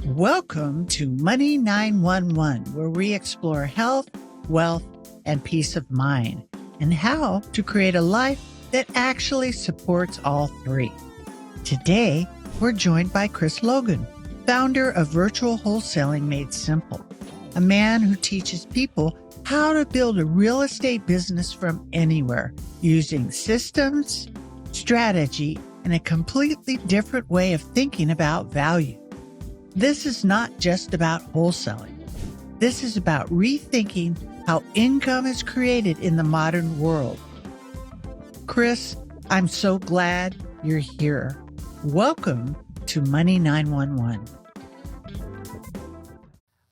Welcome to Money 911, where we explore health, wealth, and peace of mind, and how to create a life that actually supports all three. Today, we're joined by Chris Logan, founder of Virtual Wholesaling Made Simple, a man who teaches people how to build a real estate business from anywhere using systems, strategy, and a completely different way of thinking about value. This is not just about wholesaling. This is about rethinking how income is created in the modern world. Chris, I'm so glad you're here. Welcome to Money 911.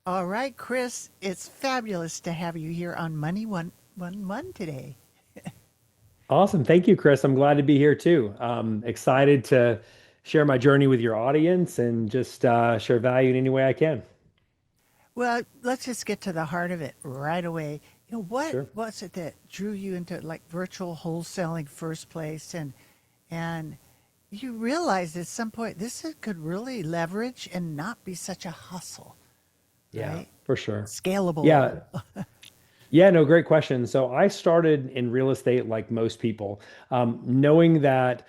All right, Chris, it's fabulous to have you here on Money 111 today. Awesome. Thank you, Chris. I'm glad to be here too. Excited to share my journey with your audience and just share value in any way I can. Well, let's just get to the heart of it right away. What Sure. was it that drew you into like virtual wholesaling first place, and you realized at some point could really leverage and not be such a hustle, Yeah, right? for sure. Scalable. Yeah. Yeah, no, great question. So I started in real estate like most people, knowing that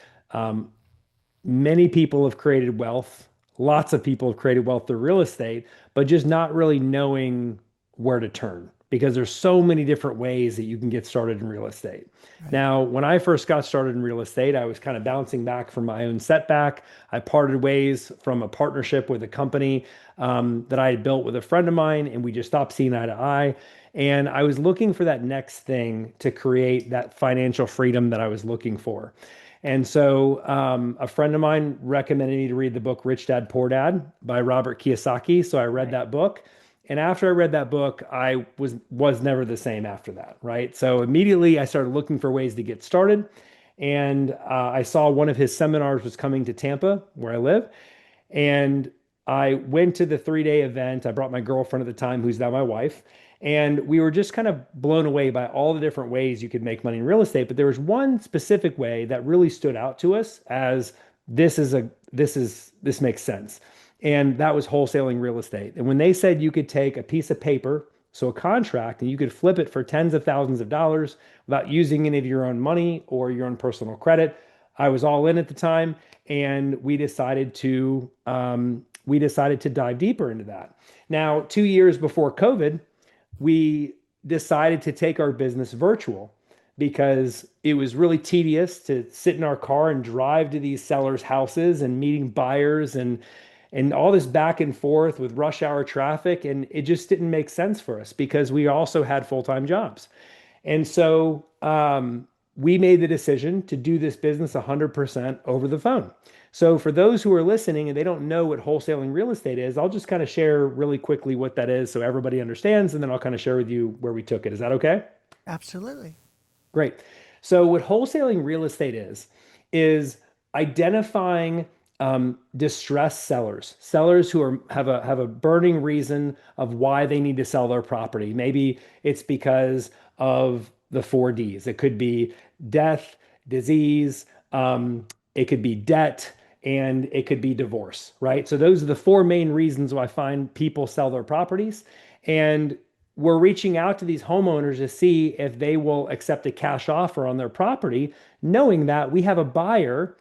many people have created wealth. Lots of people have created wealth through real estate, but just not really knowing where to turn because there's so many different ways that you can get started in real estate. Right. Now, when I first got started in real estate, I was kind of bouncing back from my own setback. I parted ways from a partnership with a company that I had built with a friend of mine, and we just stopped seeing eye to eye. And I was looking for that next thing to create that financial freedom that I was looking for. And so a friend of mine recommended me to read the book Rich Dad Poor Dad by Robert Kiyosaki. So I read Right. that book. And after I read that book, I was never the same after that, right? So immediately I started looking for ways to get started. And I saw one of his seminars was coming to Tampa, where I live. And I went to the 3-day event. I brought my girlfriend at the time, who's now my wife. And we were just kind of blown away by all the different ways you could make money in real estate. But there was one specific way that really stood out to us as this makes sense. And that was wholesaling real estate. And when they said you could take a piece of paper, so a contract, and you could flip it for tens of thousands of dollars without using any of your own money or your own personal credit, I was all in at the time, and we decided to dive deeper into that. Now, 2 years before COVID, we decided to take our business virtual because it was really tedious to sit in our car and drive to these sellers' houses and meeting buyers and all this back and forth with rush hour traffic. And it just didn't make sense for us because we also had full-time jobs. And so we made the decision to do this business 100% over the phone. So for those who are listening and they don't know what wholesaling real estate is, I'll just kind of share really quickly what that is so everybody understands, and then I'll kind of share with you where we took it. Is that okay? Absolutely. Great. So what wholesaling real estate is identifying distressed sellers who have a burning reason of why they need to sell their property. Maybe it's because of the 4 Ds. It could be death, disease, it could be debt, and it could be divorce, right? So those are the four main reasons why I find people sell their properties. And we're reaching out to these homeowners to see if they will accept a cash offer on their property, knowing that we have a buyer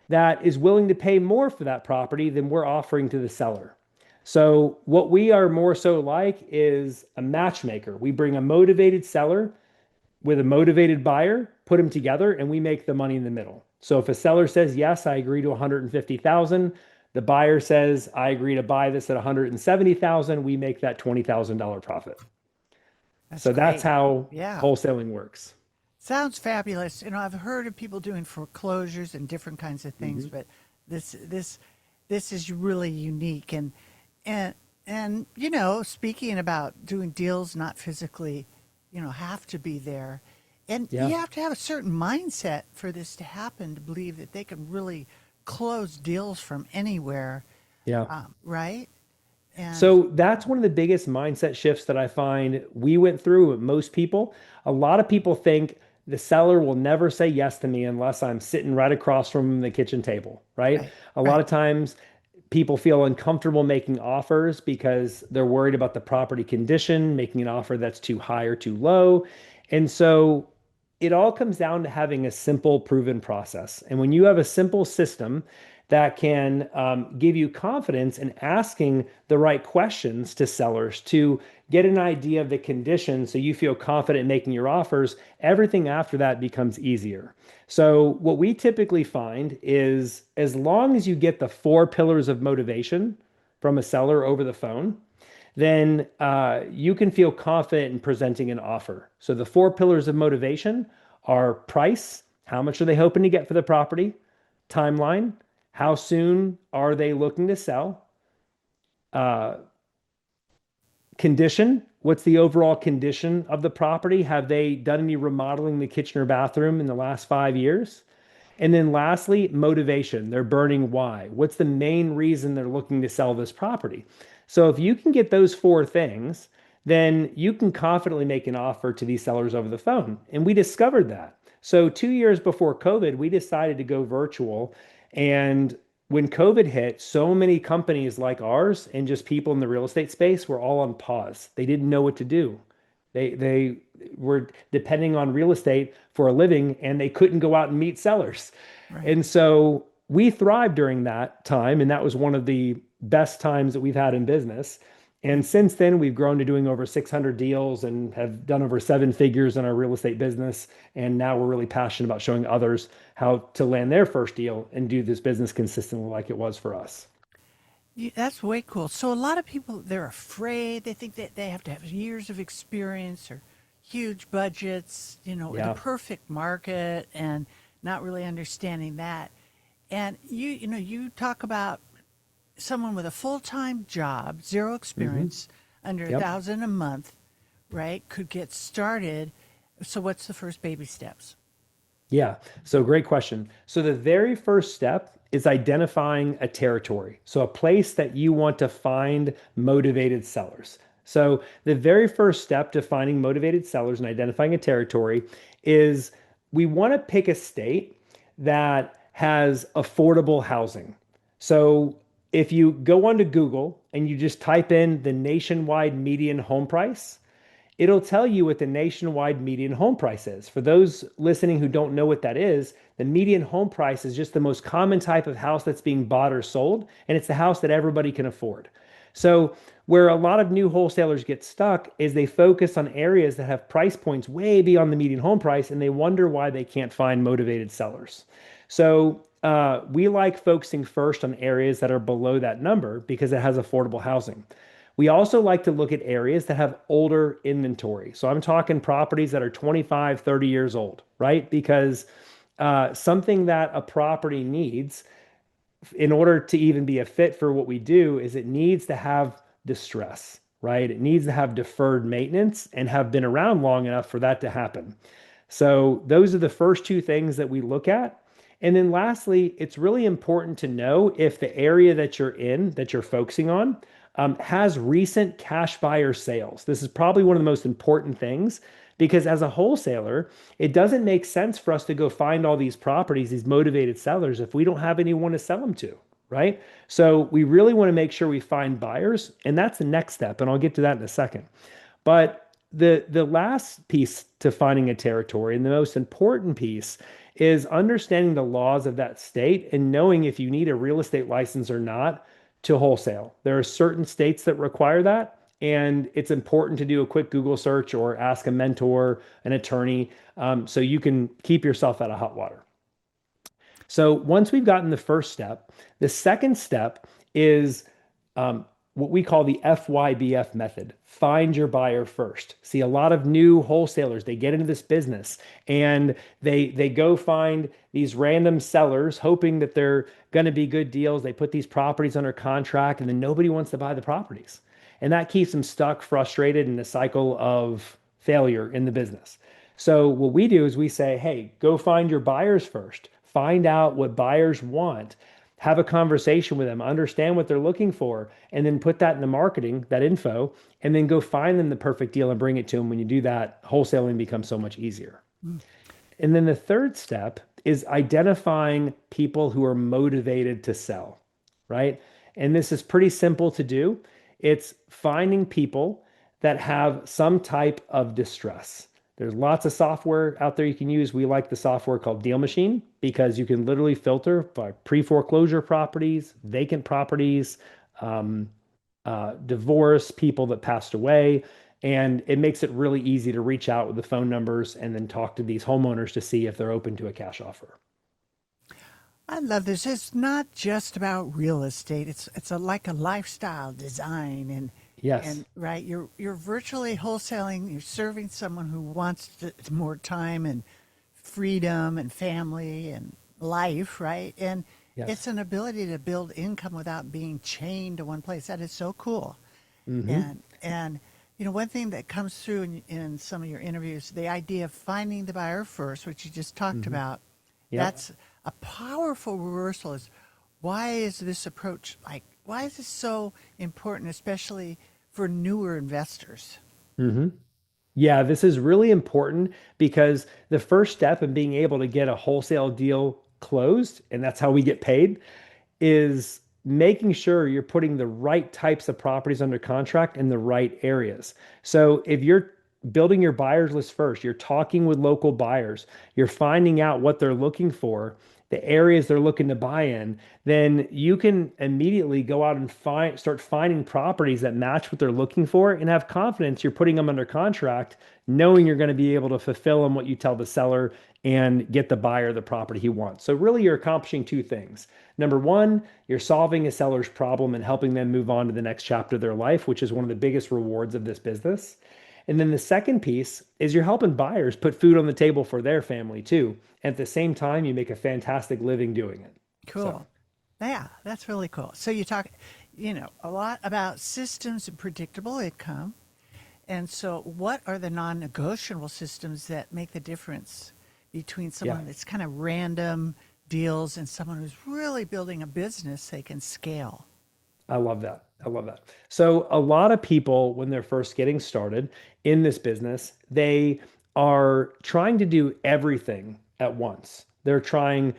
that is willing to pay more for that property than we're offering to the seller. So what we are more so like is a matchmaker. We bring a motivated seller with a motivated buyer, put them together, and we make the money in the middle. So if a seller says, yes, I agree to 150,000, the buyer says, I agree to buy this at 170,000, we make that $20,000 profit. That's So that's great. how Yeah. wholesaling works. Sounds fabulous. I've heard of people doing foreclosures and different kinds of things, Mhm. but this this this is really unique. And speaking about doing deals not physically, have to be there. And Yeah. you have to have a certain mindset for this to happen to believe that they can really close deals from anywhere, Yeah. right? And So that's one of the biggest mindset shifts that I find we went through with most people. A lot of people think the seller will never say yes to me unless I'm sitting right across from the kitchen table, right? right, A lot right, of times people feel uncomfortable making offers because they're worried about the property condition, making an offer that's too high or too low. And so it all comes down to having a simple, proven process. And when you have a simple system that can give you confidence in asking the right questions to sellers to get an idea of the conditions so you feel confident in making your offers, everything after that becomes easier. So, what we typically find is as long as you get the four pillars of motivation from a seller over the phone, then you can feel confident in presenting an offer. So, the four pillars of motivation are price, how much are they hoping to get for the property, timeline, how soon are they looking to sell, uh, condition, what's the overall condition of the property? Have they done any remodeling in the kitchen or bathroom in the last 5 years? And then lastly, motivation, their burning why. What's the main reason they're looking to sell this property? So if you can get those four things, then you can confidently make an offer to these sellers over the phone. And we discovered that. So 2 years before COVID, we decided to go virtual. And when COVID hit, so many companies like ours and just people in the real estate space were all on pause. They didn't know what to do. They were depending on real estate for a living and they couldn't go out and meet sellers. Right. And so we thrived during that time. And that was one of the best times that we've had in business. And since then, we've grown to doing over 600 deals and have done over seven figures in our real estate business. And now we're really passionate about showing others how to land their first deal and do this business consistently like it was for us. That's way cool. So a lot of people, they're afraid. They think that they have to have years of experience or huge budgets, the Yeah. perfect market, and not really understanding that. And you talk about someone with a full-time job, zero Hmm. experience, under a Yep. thousand a month, right? Could get started. So what's the first baby steps? Yeah. So great question. So the very first step is identifying a territory. So a place that you want to find motivated sellers. So the very first step to finding motivated sellers and identifying a territory is we want to pick a state that has affordable housing. So if you go onto Google and you just type in the nationwide median home price, it'll tell you what the nationwide median home price is. For those listening who don't know what that is, the median home price is just the most common type of house that's being bought or sold, and it's the house that everybody can afford. So, where a lot of new wholesalers get stuck is they focus on areas that have price points way beyond the median home price, and they wonder why they can't find motivated sellers. So, we like focusing first on areas that are below that number because it has affordable housing. We also like to look at areas that have older inventory. So I'm talking properties that are 25, 30 years old, right? Because something that a property needs in order to even be a fit for what we do is it needs to have distress, right? It needs to have deferred maintenance and have been around long enough for that to happen. So those are the first two things that we look at. And then lastly, it's really important to know if the area that you're in, that you're focusing on, has recent cash buyer sales. This is probably one of the most important things because as a wholesaler, it doesn't make sense for us to go find all these properties, these motivated sellers, if we don't have anyone to sell them to, right? So we really want to make sure we find buyers, and that's the next step. And I'll get to that in a second. But the last piece to finding a territory and the most important piece is understanding the laws of that state and knowing if you need a real estate license or not to wholesale. There are certain states that require that, and it's important to do a quick Google search or ask a mentor, an attorney, so you can keep yourself out of hot water. So once we've gotten the first step, the second step is what we call the FYBF method. Find your buyer first. See, a lot of new wholesalers, they get into this business and they go find these random sellers hoping that they're going to be good deals. They put these properties under contract and then nobody wants to buy the properties. And that keeps them stuck, frustrated in a cycle of failure in the business. So what we do is we say, hey, go find your buyers first. Find out what buyers want. Have a conversation with them, understand what they're looking for, and then put that in the marketing, that info, and then go find them the perfect deal and bring it to them. When you do that, wholesaling becomes so much easier. And then the third step is identifying people who are motivated to sell, right? And this is pretty simple to do. It's finding people that have some type of distress. There's lots of software out there you can use. We like the software called Deal Machine because you can literally filter by pre-foreclosure properties, vacant properties, um, divorce, people that passed away. And it makes it really easy to reach out with the phone numbers and then talk to these homeowners to see if they're open to a cash offer. I love this. It's not just about real estate. It's like a lifestyle design Yes. and right. You're virtually wholesaling. You're serving someone who wants more time and freedom and family and life, right? And it's Yes. an ability to build income without being chained to one place. That is so cool. Hmm. And one thing that comes through in some of your interviews, the idea of finding the buyer first, which you just talked Hmm. about, Yep. that's a powerful reversal. Is why is this approach why is this so important, especially for newer investors? Hmm. Yeah, this is really important because the first step in being able to get a wholesale deal closed, and that's how we get paid, is making sure you're putting the right types of properties under contract in the right areas. So if you're building your buyers list first, you're talking with local buyers, you're finding out what they're looking for, the areas they're looking to buy in, then you can immediately go out and start finding properties that match what they're looking for and have confidence you're putting them under contract, knowing you're going to be able to fulfill them what you tell the seller and get the buyer the property he wants. So really you're accomplishing two things. Number one, you're solving a seller's problem and helping them move on to the next chapter of their life, which is one of the biggest rewards of this business. And then the second piece is you're helping buyers put food on the table for their family too. At the same time, you make a fantastic living doing it. So, Cool. Yeah, that's really cool. So you talk, a lot about systems and predictable income. And so, what are the non negotiable systems that make the difference between yeah. someone that's kind of random deals and someone who's really building a business they can scale? I love that. I love that. So, a lot of people, when they're first getting started in this business, they are trying to do everything at once. They're trying,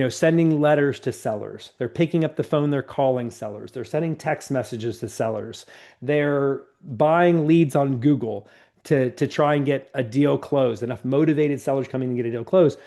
sending letters to sellers. They're picking up the phone, they're calling sellers. They're sending text messages to sellers. They're buying leads on Google to try and get a deal closed, enough motivated sellers coming to get a deal closed.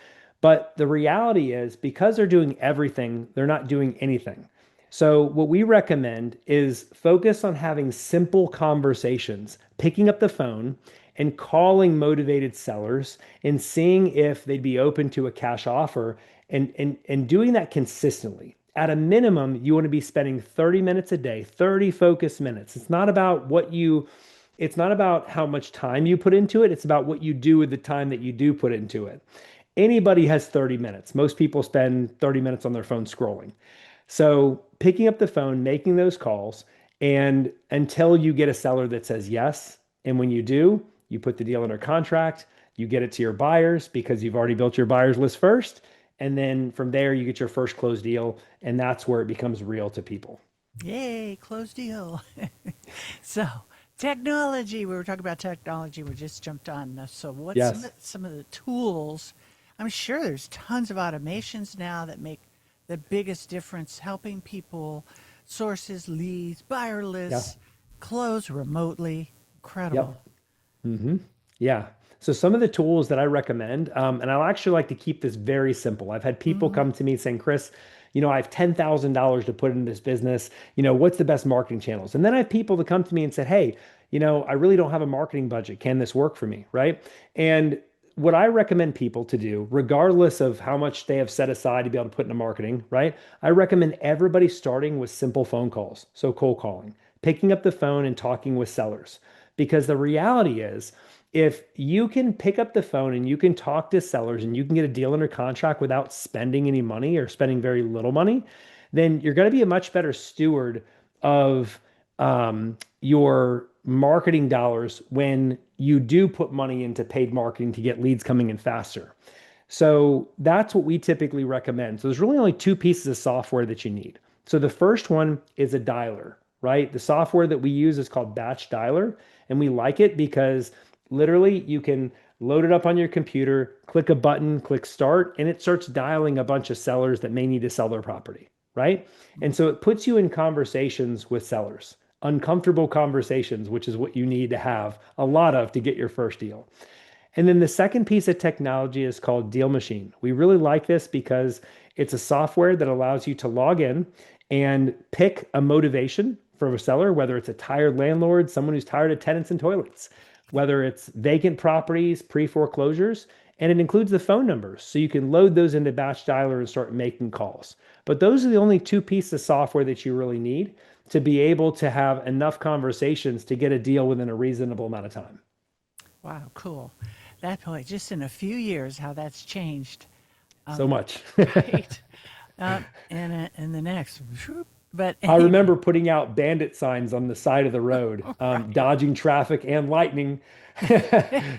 But the reality is, because they're doing everything, they're not doing anything. So, what we recommend is focus on having simple conversations, picking up the phone and calling motivated sellers and seeing if they'd be open to a cash offer and doing that consistently. At a minimum, you want to be spending 30 minutes a day, 30 focused minutes. It's not about how much time you put into it, it's about what you do with the time that you do put into it. Anybody has 30 minutes. Most people spend 30 minutes on their phone scrolling. So picking up the phone, making those calls, and until you get a seller that says yes, and when you do, you put the deal under contract, you get it to your buyers because you've already built your buyers list first, and then from there you get your first closed deal, and that's where it becomes real to people. Yay, closed deal. So, technology, we were talking about technology, we just jumped on this. So, what's Yes. some of the tools? I'm sure there's tons of automations now that make the biggest difference helping people sources, leads, buyer Yeah. lists, close remotely. Incredible. Yep. Hmm. Yeah. So some of the tools that I recommend, and I'll actually like to keep this very simple. I've had people Mm-hmm. come to me saying, Kris, I have $10,000 to put into this business. What's the best marketing channels? And then I have people that come to me and said, hey, I really don't have a marketing budget. Can this work for me? Right. And what I recommend people to do, regardless of how much they have set aside to be able to put into marketing, right? I recommend everybody starting with simple phone calls. So cold calling, picking up the phone and talking with sellers. Because the reality is, if you can pick up the phone and you can talk to sellers and you can get a deal under contract without spending any money or spending very little money, then you're going to be a much better steward of your marketing dollars when you do put money into paid marketing to get leads coming in faster. So that's what we typically recommend. So there's really only two pieces of software that you need. So the first one is a dialer, right? The software that we use is called Batch Dialer, and we like it because literally you can load it up on your computer, click a button, click start, and it starts dialing a bunch of sellers that may need to sell their property. right? And so it puts you in conversations with sellers, uncomfortable conversations, which is what you need to have a lot of to get your first deal. And then the second piece of technology is called Deal Machine. We really like this because it's a software that allows you to log in and pick a motivation for a seller, whether it's a tired landlord, someone who's tired of tenants and toilets, whether it's vacant properties, pre-foreclosures, and it includes the phone numbers. So you can load those into Batch Dialer and start making calls. But those are the only two pieces of software that you really need to be able to have enough conversations to get a deal within a reasonable amount of time. Wow, cool. That point, just in a few years, how that's changed. So much. Right. And the next, whoop. But I anyway, remember putting out bandit signs on the side of the road, right. dodging traffic and lightning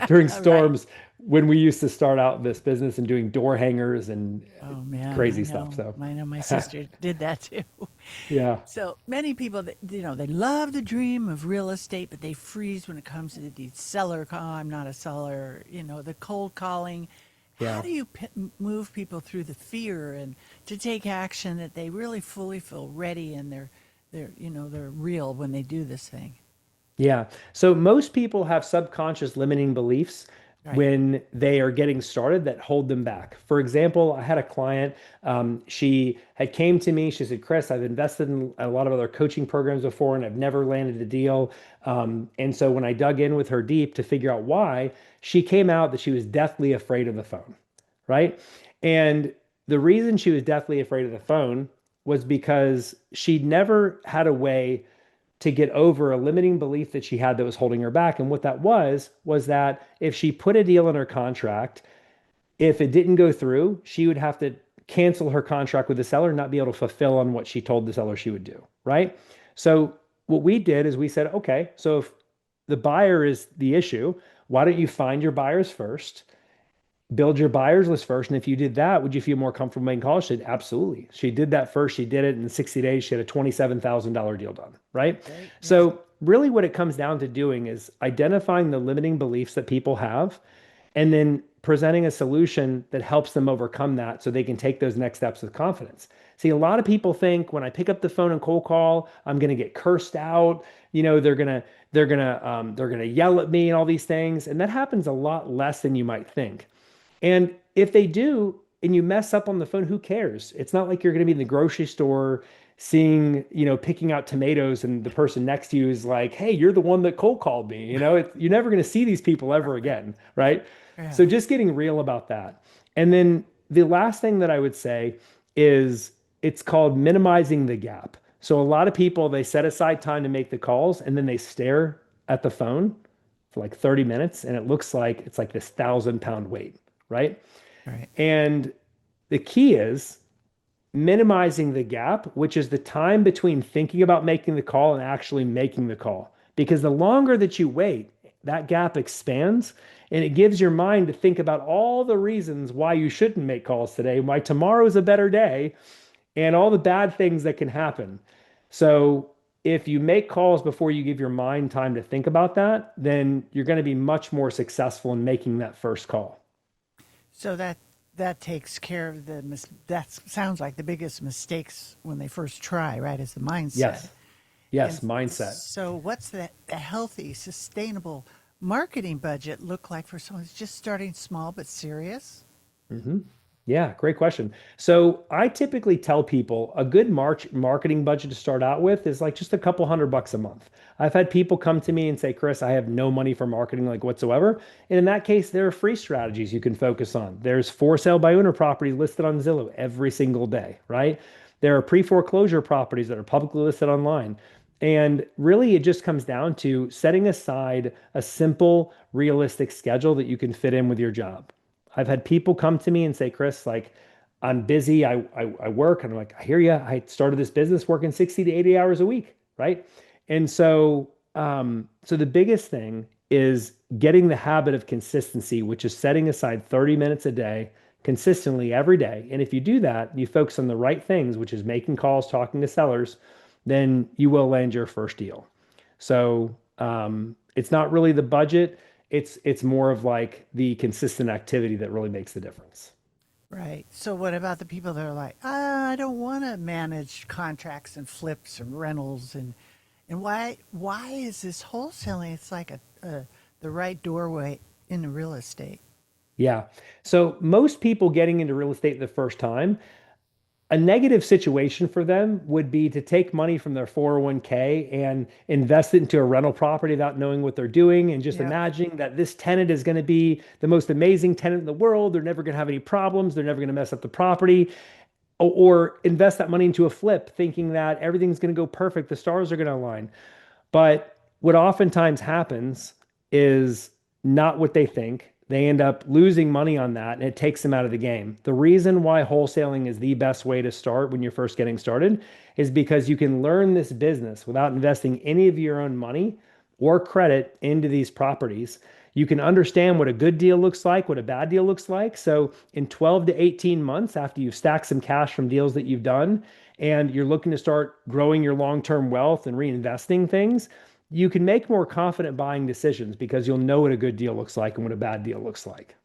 during Right. storms when we used to start out this business and doing door hangers and Oh man, I crazy stuff. know. So, I know my sister did that too. yeah, So many people that they love the dream of real estate, but they freeze when it comes to the seller. I'm not a seller. The cold calling. How yeah. do you move people through the fear and to take action that they really fully feel ready and they're real when they do this thing? Yeah. So most people have subconscious limiting beliefs Right. when they are getting started that hold them back. For example, I had a client, she had came to me, she said, Kris, I've invested in a lot of other coaching programs before and I've never landed a deal. And so when I dug in with her deep to figure out why, she came out that she was deathly afraid of the phone, right? And the reason she was deathly afraid of the phone was because she'd never had a way to get over a limiting belief that she had that was holding her back. And what that was that if she put a deal in her contract, if it didn't go through, she would have to cancel her contract with the seller and not be able to fulfill on what she told the seller she would do. Right. So what we did is we said, okay, so if the buyer is the issue, why don't you find your buyers first? Build your buyers list first. And if you did that, would you feel more comfortable making calls? She said, absolutely. She did that first. She did it in 60 days. She had a $27,000 deal done. Right. Great. Yeah. So, really, what it comes down to doing is identifying the limiting beliefs that people have and then presenting a solution that helps them overcome that so they can take those next steps with confidence. See, a lot of people think when I pick up the phone and cold call, I'm going to get cursed out. They're gonna yell at me and all these things, and that happens a lot less than you might think. And if they do, and you mess up on the phone, who cares? It's not like you're going to be in the grocery store seeing, picking out tomatoes and the person next to you is like, hey, you're the one that cold called me. You're never going to see these people ever again, right? Yeah. So just getting real about that. And then the last thing that I would say is it's called minimizing the gap. So a lot of people, they set aside time to make the calls and then they stare at the phone for like 30 minutes and it looks like it's like this 1,000-pound weight, right? Right. And the key is minimizing the gap, which is the time between thinking about making the call and actually making the call. Because the longer that you wait, that gap expands and it gives your mind to think about all the reasons why you shouldn't make calls today, why tomorrow is a better day, and all the bad things that can happen. So if you make calls before you give your mind time to think about that, then you're going to be much more successful in making that first call. So that takes care of that sounds like the biggest mistakes when they first try, right? Is the mindset. Yes. Yes. And Mindset. so what's the healthy, sustainable marketing budget look like for someone who's just starting small but serious? hmm Yeah, great question. So I typically tell people a good marketing budget to start out with is like just a couple $100 a month. I've had people come to me and say, Kris, I have no money for marketing like whatsoever. And in that case, there are free strategies you can focus on. There's for sale by owner properties listed on Zillow every single day, right? There are pre-foreclosure properties that are publicly listed online. And really, it just comes down to setting aside a simple, realistic schedule that you can fit in with your job. I've had people come to me and say, Kris, like, I'm busy. I work. And I'm like, I hear you. I started this business working 60 to 80 hours a week. Right. And so the biggest thing is getting the habit of consistency, which is setting aside 30 minutes a day consistently every day. And if you do that, you focus on the right things, which is making calls, talking to sellers, then you will land your first deal. So it's not really the budget. It's more of like the consistent activity that really makes the difference. Right. So what about the people that are like, I don't want to manage contracts and flips and rentals and why is this wholesaling? It's like the right doorway into real estate. Yeah. So most people getting into real estate the first time, a negative situation for them would be to take money from their 401k and invest it into a rental property without knowing what they're doing and just Yep. imagining that this tenant is going to be the most amazing tenant in the world. They're never going to have any problems. They're never going to mess up the property. Or invest that money into a flip thinking that everything's going to go perfect. The stars are going to align. But what oftentimes happens is not what they think. They end up losing money on that and it takes them out of the game. The reason why wholesaling is the best way to start when you're first getting started is because you can learn this business without investing any of your own money or credit into these properties. You can understand what a good deal looks like, what a bad deal looks like. So, in 12 to 18 months after you've stacked some cash from deals that you've done, and you're looking to start growing your long-term wealth and reinvesting things, you can make more confident buying decisions because you'll know what a good deal looks like and what a bad deal looks like.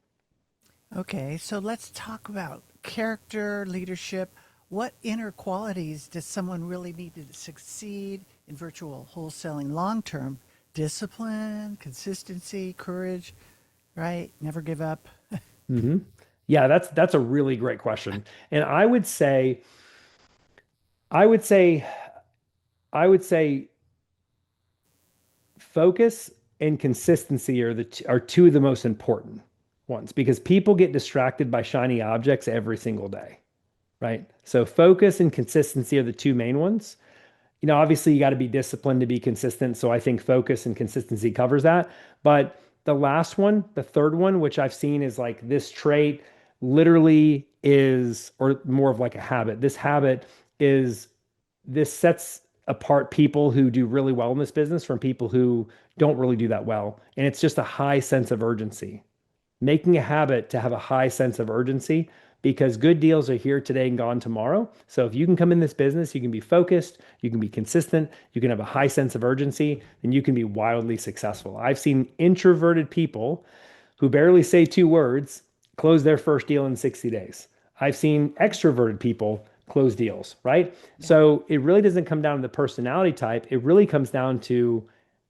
Okay, so let's talk about character, leadership. What inner qualities does someone really need to succeed in virtual wholesaling long term? Discipline, consistency, courage, right? Never give up. hmm Yeah, that's a really great question. And I would say, I would say focus and consistency are two of the most important ones because people get distracted by shiny objects every single day, right? So focus and consistency are the two main ones. Obviously you got to be disciplined to be consistent. So I think focus and consistency covers that. But the last one, the third one, which I've seen is like this trait literally is, or more of like a habit. This habit is, this sets apart people who do really well in this business from people who don't really do that well. And it's just a high sense of urgency, making a habit to have a high sense of urgency because good deals are here today and gone tomorrow. So if you can come in this business, you can be focused, you can be consistent, you can have a high sense of urgency, and you can be wildly successful. I've seen introverted people who barely say two words close their first deal in 60 days. I've seen extroverted people close deals, right? Yeah. So it really doesn't come down to the personality type. It really comes down to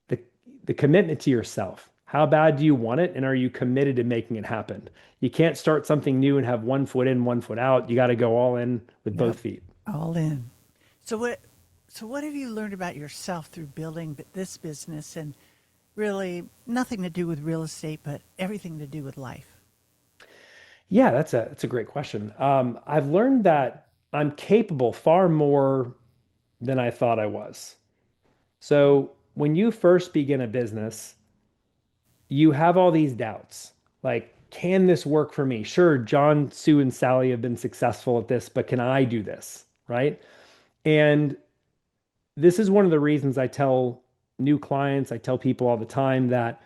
the the commitment to yourself. How bad do you want it? And are you committed to making it happen? You can't start something new and have one foot in, one foot out. You got to go all in with Yep. both feet. All in. So what have you learned about yourself through building this business and really nothing to do with real estate, but everything to do with life? Yeah, that's a great question. I've learned that I'm capable far more than I thought I was. So when you first begin a business, you have all these doubts. Like, can this work for me? Sure, John, Sue, and Sally have been successful at this, but can I do this? Right. And this is one of the reasons I tell new clients, I tell people all the time that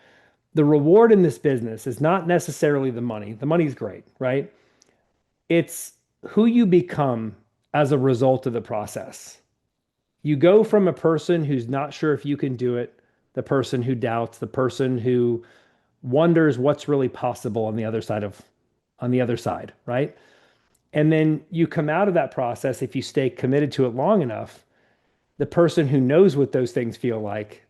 the reward in this business is not necessarily the money. The money's great, right? It's who you become as a result of the process. You go from a person who's not sure if you can do it, the person who doubts, the person who wonders what's really possible on the other side, right? And then you come out of that process if you stay committed to it long enough, the person who knows what those things feel like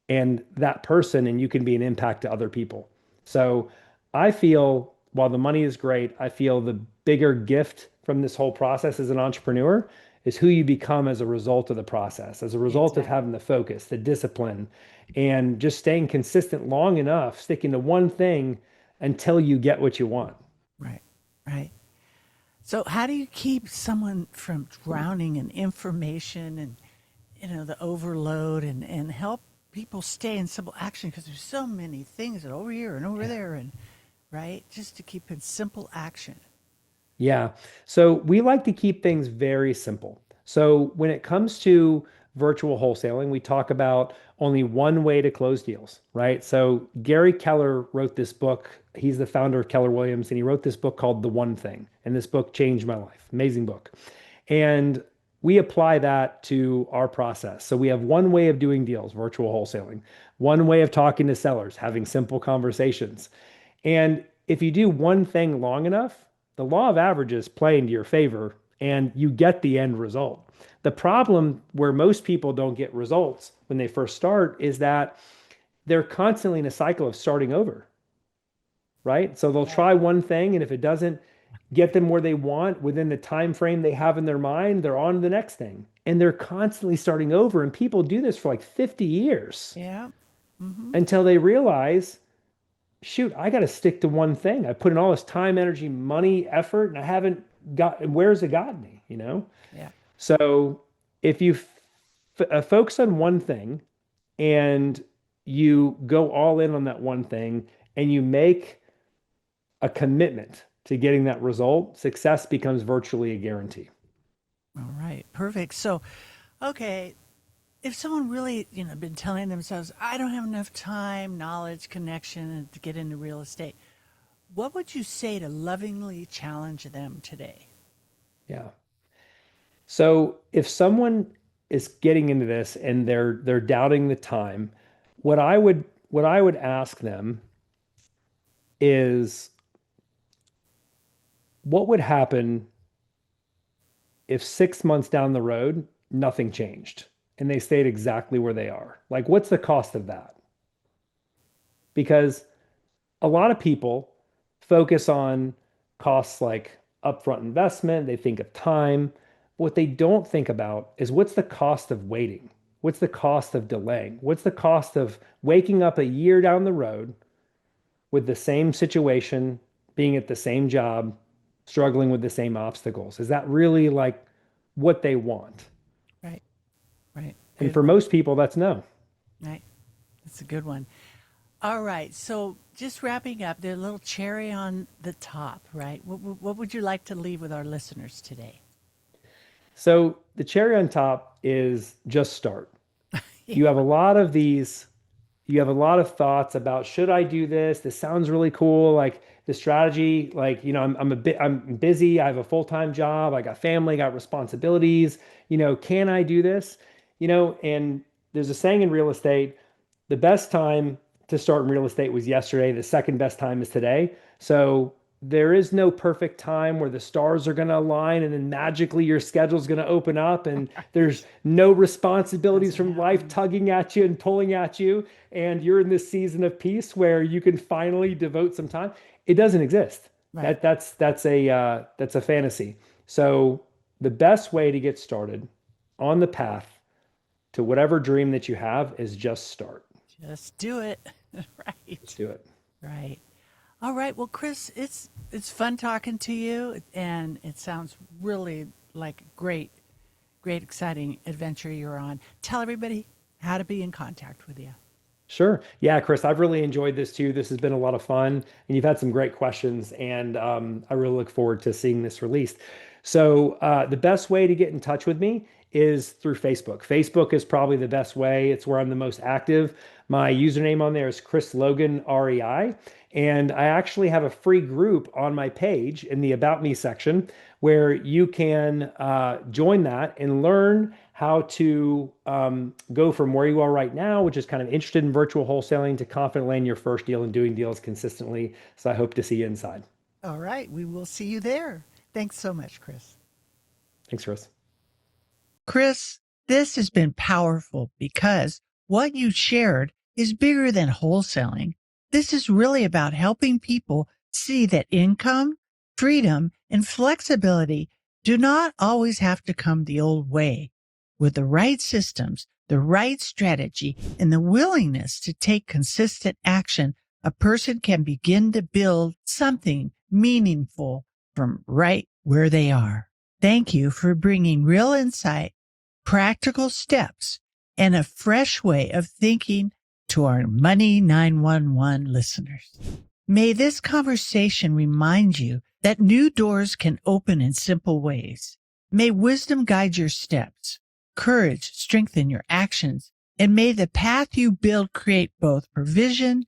and that person, and you can be an impact to other people. So I feel while the money is great, I feel the bigger gift from this whole process as an entrepreneur is who you become as a result of the process, as a result of Exactly. having the focus, the discipline, and just staying consistent long enough, sticking to one thing until you get what you want. Right. Right. So how do you keep someone from drowning in information and the overload and help people stay in simple action because there's so many things that over here and over Yeah. there and right just to keep in simple action. Yeah. So we like to keep things very simple. So when it comes to virtual wholesaling, we talk about only one way to close deals, right? So Gary Keller wrote this book. He's the founder of Keller Williams, and he wrote this book called The One Thing. And this book changed my life. Amazing book. And we apply that to our process. So we have one way of doing deals, virtual wholesaling, one way of talking to sellers, having simple conversations. And if you do one thing long enough, the law of averages play into your favor and you get the end result. The problem where most people don't get results when they first start is that they're constantly in a cycle of starting over, right? So they'll try one thing, and if it doesn't get them where they want within the time frame they have in their mind, they're on to the next thing. And they're constantly starting over. And people do this for like 50 years Yeah. Mm-hmm. until they realize, shoot, I got to stick to one thing. I put in all this time, energy, money, effort, and I haven't got, where's it got me, you know? Yeah. So if you focus on one thing and you go all in on that one thing and you make a commitment to getting that result, success becomes virtually a guarantee. All right. Perfect. So, okay, if someone really, been telling themselves, I don't have enough time, knowledge, connection to get into real estate, what would you say to lovingly challenge them today? Yeah. So if someone is getting into this and they're doubting the time, what I would ask them is, what would happen if 6 months down the road nothing changed and they stayed exactly where they are? Like, what's the cost of that? Because a lot of people focus on costs like upfront investment, they think of time. What they don't think about is, what's the cost of waiting? What's the cost of delaying? What's the cost of waking up a year down the road with the same situation, being at the same job, struggling with the same obstacles? Is that really like what they want? Right. Right. And Good for one. most people, that's no. Right. That's a good one. All right. So just wrapping up, there's a little cherry on the top, right? What would you like to leave with our listeners today? So the cherry on top is just start. You have a lot of these, you have a lot of thoughts about, should I do this? This sounds really cool. Like the strategy, like, I'm busy. I have a full-time job. I got family, got responsibilities. Can I do this? And there's a saying in real estate, the best time to start in real estate was yesterday. The second best time is today. So there is no perfect time where the stars are going to align and then magically your schedule is going to open up and there's no responsibilities from life tugging at you and pulling at you. And you're in this season of peace where you can finally devote some time. It doesn't exist. Right. That's a fantasy. So the best way to get started on the path to whatever dream that you have is just start. Just do it. Right. Just do it. Right. All right. Well, Kris, it's fun talking to you, and it sounds really like great, exciting adventure you're on. Tell everybody how to be in contact with you. Sure. Yeah, Kris, I've really enjoyed this too. This has been a lot of fun, and you've had some great questions, and I really look forward to seeing this released. So the best way to get in touch with me is through Facebook. Facebook is probably the best way. It's where I'm the most active. My username on there is Chris Logan, REI. And I actually have a free group on my page in the About Me section where you can join that and learn how to go from where you are right now, which is kind of interested in virtual wholesaling, to confidently land your first deal and doing deals consistently. So I hope to see you inside. All right. We will see you there. Thanks so much, Kris. Thanks, Kris. Kris, this has been powerful because what you shared is bigger than wholesaling. This is really about helping people see that income, freedom, and flexibility do not always have to come the old way. With the right systems, the right strategy, and the willingness to take consistent action, a person can begin to build something meaningful from right where they are. Thank you for bringing real insight, practical steps, and a fresh way of thinking to our Money 911 listeners. May this conversation remind you that new doors can open in simple ways. May wisdom guide your steps, courage strengthen your actions, and may the path you build create both provision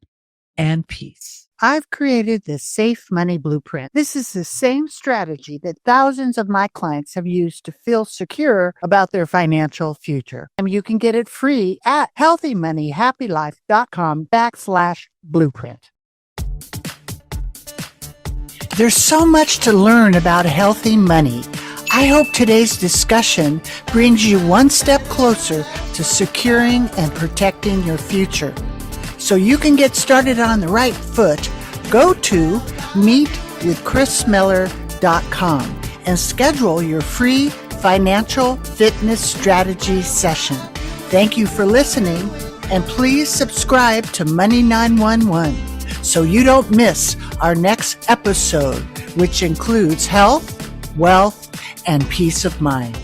and peace. I've created the Safe Money Blueprint. This is the same strategy that thousands of my clients have used to feel secure about their financial future. And you can get it free at healthymoneyhappylife.com/blueprint. There's so much to learn about healthy money. I hope today's discussion brings you one step closer to securing and protecting your future. So you can get started on the right foot, go to meetwithchrismiller.com and schedule your free financial fitness strategy session. Thank you for listening, and please subscribe to Money 911 so you don't miss our next episode, which includes health, wealth, and peace of mind.